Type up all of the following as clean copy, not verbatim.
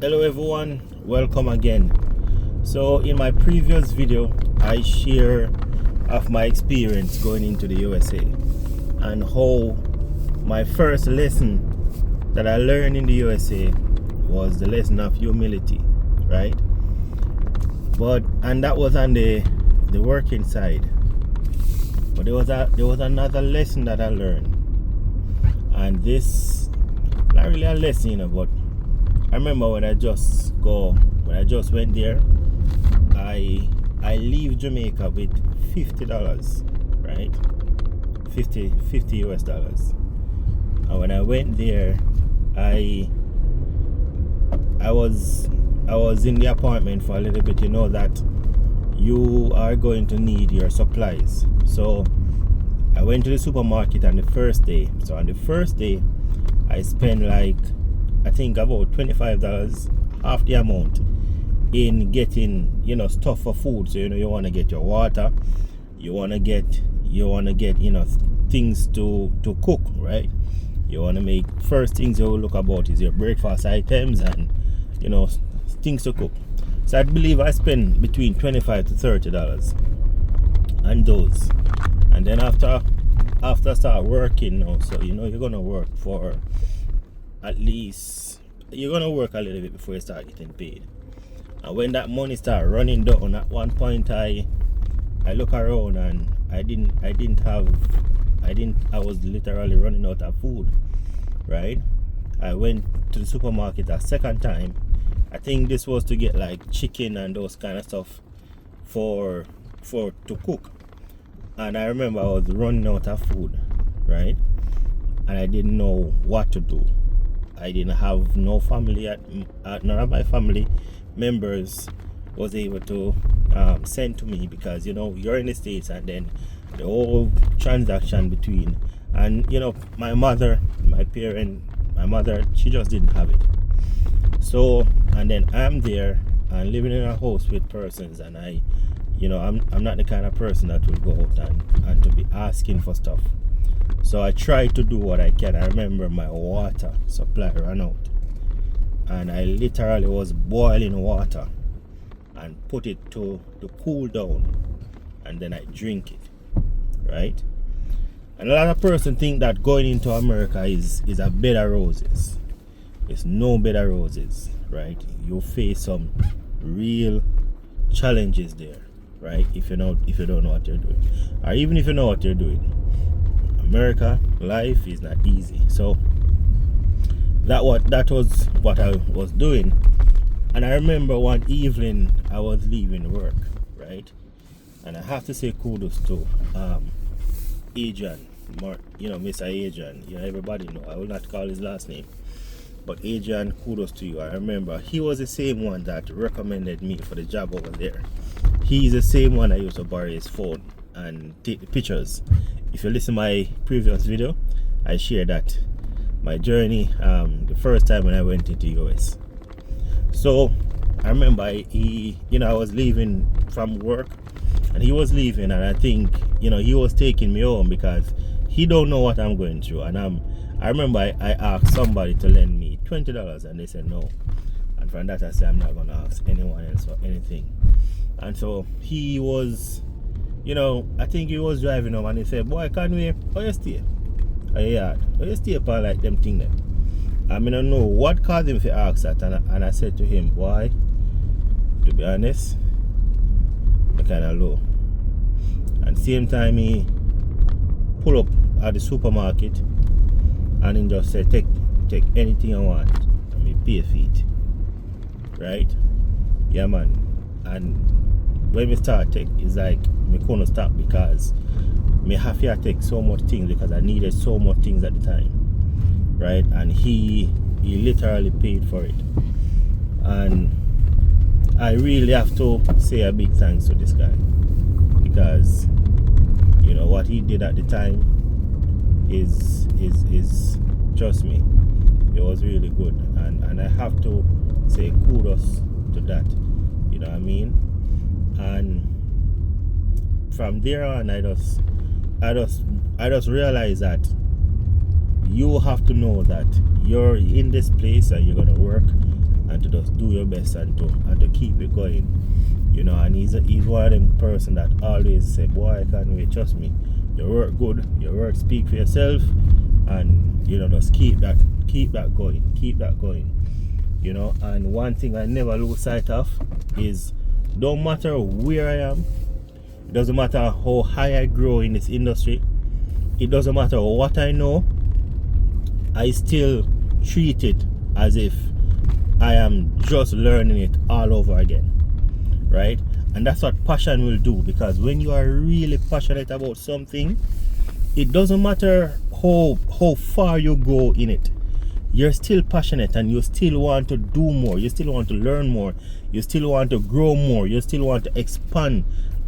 Hello everyone, welcome again. So in my previous video I share of my experience going into the USA and how my first lesson that I learned in the USA was the lesson of humility, right? And that was on the working side. But there was another lesson that I learned, and this not really a lesson, but I remember when I just went there, I leave Jamaica with $50, right? 50 US dollars. And when I went there, I was in the apartment for a little bit. You know that you are going to need your supplies. So I went to the supermarket on the first day. So on the first day, I spent I think about $25, half the amount, in getting stuff for food. So you want to get your water, you want to get things to cook, right? You want to make, first things you will look about is your breakfast items and things to cook. So I believe I spent between $25 to $30 on those. And then after I start working now, so you're gonna work for at least, you're gonna work a little bit before you start getting paid. And when that money start running down, at one point I look around and I was literally running out of food, right? I went to the supermarket a second time. I think this was to get like chicken and those kind of stuff for to cook. And I remember I was running out of food, right? And I didn't know what to do. I didn't have no family none of my family members was able to send to me, because you're in the States, and then the whole transaction between, and my mother, she just didn't have it. So, and then I'm there and living in a house with persons, and I'm not the kind of person that will go out and to be asking for stuff. So I try to do what I can. I remember my water supply ran out, and I literally was boiling water and put it to cool down, and then I drink it, right? And a lot of person think that going into America is a bed of roses. It's no bed of roses, right? You face some real challenges there, right? If you don't know what you're doing, or even if you know what you're doing. America life is not easy. So that was what I was doing. And I remember one evening I was leaving work, right? And I have to say kudos to Adrian, Mr. Adrian. Everybody know. I will not call his last name, but Adrian, kudos to you. I remember he was the same one that recommended me for the job over there. He's the same one I used to borrow his phone and take the pictures. If you listen to my previous video, I shared that my journey, the first time when I went into US. So I remember I was leaving from work, and he was leaving, and I think he was taking me home because he don't know what I'm going through. And I remember I asked somebody to lend me $20, and they said no. And from that I said I'm not gonna ask anyone else for anything. And so he was, I think he was driving home, and he said, "Boy, can we? How you stay? How you yard? How you stay upon like them thing them?" I don't know what caused him to ask that, and I said to him, "Boy, to be honest, I kind of low." And same time he pull up at the supermarket, and he just said, "Take anything I want, and me pay for it." Right? Yeah, man. And when we start take, it's like me couldn't stop, because me have to take so much things, because I needed so much things at the time, right? And he literally paid for it, and I really have to say a big thanks to this guy, because what he did at the time is trust me, it was really good, and I have to say kudos to that. You know what I mean? And from there on, I just realized that you have to know that you're in this place and you're gonna work and to just do your best and to keep it going. You know, and he's one of them person that always say, boy, I can't wait, trust me. Your work good, your work speak for yourself, and you know, just keep that going. You know, and one thing I never lose sight of is, don't matter where I am, it doesn't matter how high I grow in this industry, it doesn't matter what I know, I still treat it as if I am just learning it all over again, right? And that's what passion will do, because when you are really passionate about something, it doesn't matter how far you go in it, you're still passionate and you still want to do more, you still want to learn more, you still want to grow more, you still want to expand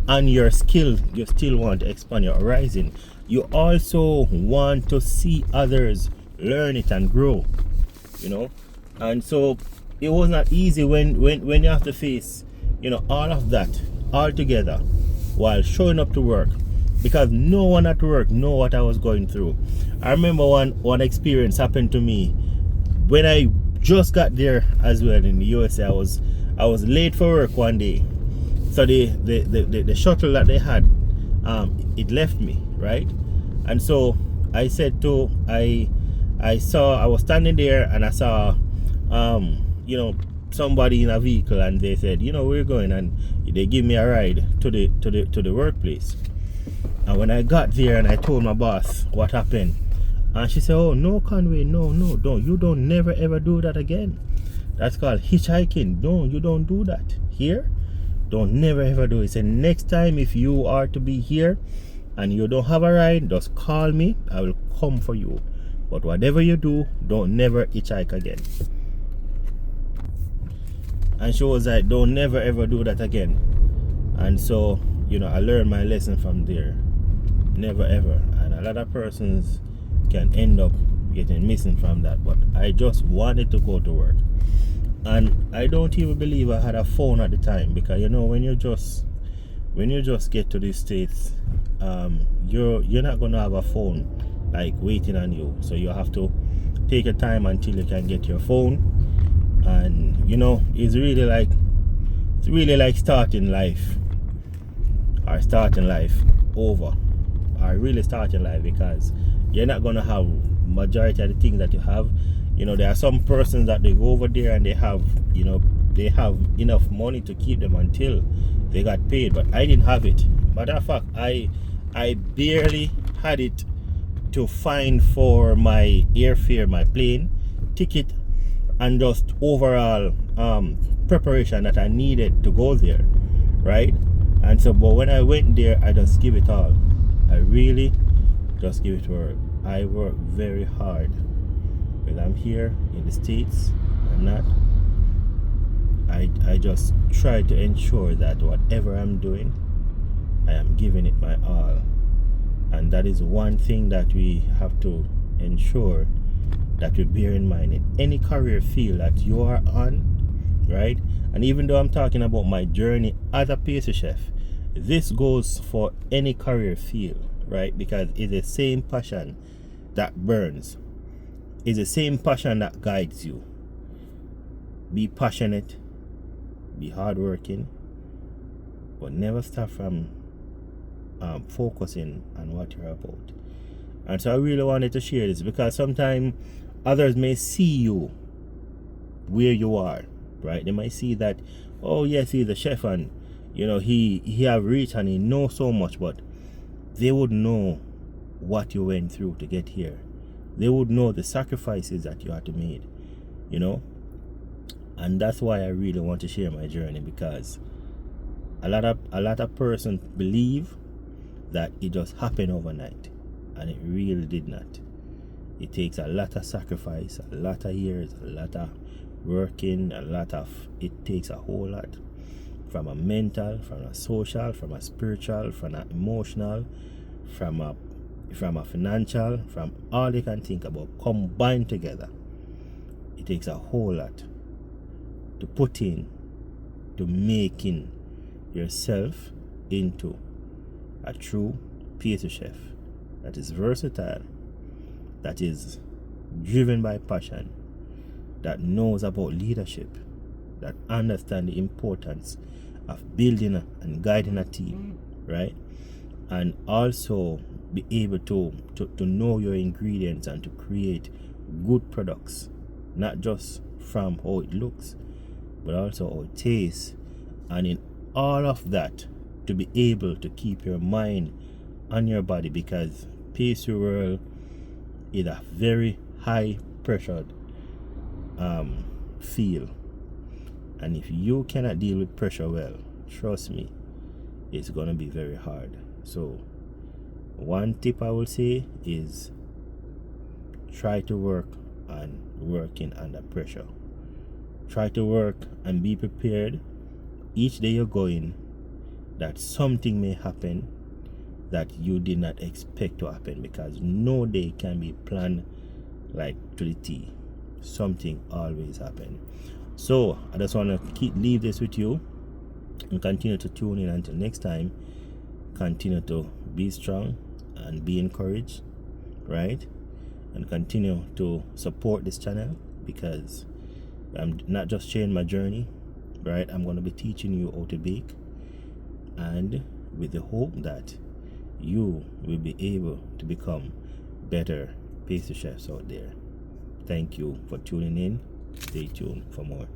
on your skill, you still want to expand your horizon. You also want to see others learn it and grow, you know. And so it was not easy when you have to face, you know, all of that all together while showing up to work, because no one at work know what I was going through. I remember one experience happened to me when I just got there as well in the USA. I was late for work one day, so the shuttle that they had, it left me, right? And so I said to I was standing there and I saw you know, somebody in a vehicle, and they said, you know, we're going, and they give me a ride to the workplace. And when I got there and I told my boss what happened, and she said, oh no, Conway, no, don't never ever do that again. That's called hitchhiking. No, you don't do that here. Don't never ever do it. Say, next time if you are to be here and you don't have a ride, just call me, I will come for you. But whatever you do, don't never hitchhike again. And she was like, don't never ever do that again. And so, you know, I learned my lesson from there. Never ever. And a lot of persons can end up getting missing from that. But I just wanted to go to work. And I don't even believe I had a phone at the time, because you know, when you just get to these states, you're not gonna have a phone like waiting on you. So you have to take your time until you can get your phone. And you know, it's really like starting life over, or really starting life, because you're not gonna have majority of the things that you have. You know, there are some persons that they go over there and they have enough money to keep them until they got paid, but I didn't have it. Matter of fact, I barely had it to find for my airfare, my plane ticket, and just overall preparation that I needed to go there, right? And so, but when I went there, I just give it all. I really just give it work. I work very hard. When I'm here in the States, I'm not. I just try to ensure that whatever I'm doing, I am giving it my all. And that is one thing that we have to ensure that we bear in mind in any career field that you are on, right? And even though I'm talking about my journey as a pastry chef, this goes for any career field, right? Because it's the same passion that burns. It's the same passion that guides you. Be passionate, be hardworking, but never stop from focusing on what you're about. And so I really wanted to share this, because sometimes others may see you where you are, right? They might see that, oh yes, he's a chef and you know he have reached and he knows so much, but they would know what you went through to get here. They would know the sacrifices that you had to make, you know. And that's why I really want to share my journey, because a lot of persons believe that it just happened overnight, and it really did not. It takes a lot of sacrifice, a lot of years, a lot of working, it takes a whole lot, from a mental, from a social, from a spiritual, from a emotional, from a financial, from all you can think about combined together. It takes a whole lot to put in to making yourself into a true pastry chef that is versatile, that is driven by passion, that knows about leadership, that understand the importance of building and guiding a team, right? And also be able to know your ingredients and to create good products, not just from how it looks, but also how it tastes. And in all of that, to be able to keep your mind on your body, because pastry world is a very high pressured field, and if you cannot deal with pressure well, trust me, it's gonna be very hard. So one tip I will say is try to work on working under pressure. Try to work and be prepared each day you're going that something may happen that you did not expect to happen, because no day can be planned like to the T. Something always happen. So I just want to leave this with you and continue to tune in until next time. Continue to be strong and be encouraged, right? And continue to support this channel, because I'm not just sharing my journey, right? I'm going to be teaching you how to bake, and with the hope that you will be able to become better pastry chefs out there. Thank you for tuning in. Stay tuned for more.